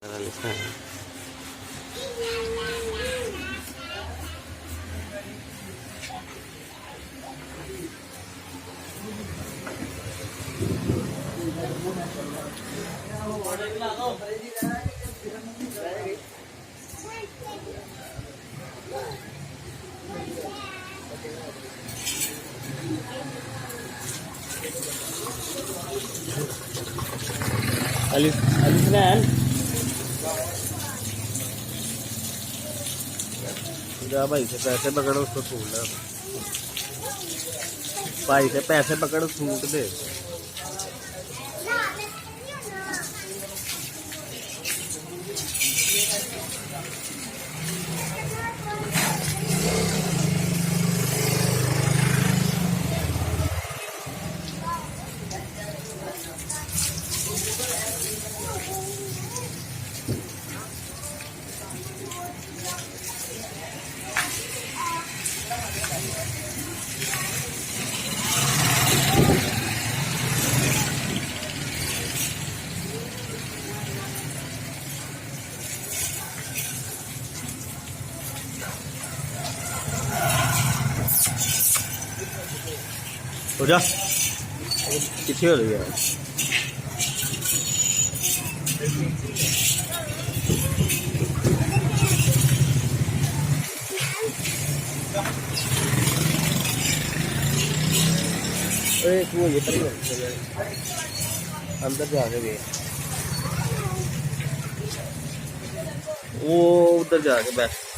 लिखा है। अलिफनान जा भाई से पैसे पकड़ो, उसको सूट ले भाई से पैसे पकड़ो, सूट दे। हो जा किथे हो रही है वो ये अंदर जाके भी वो उधर जाके बैठ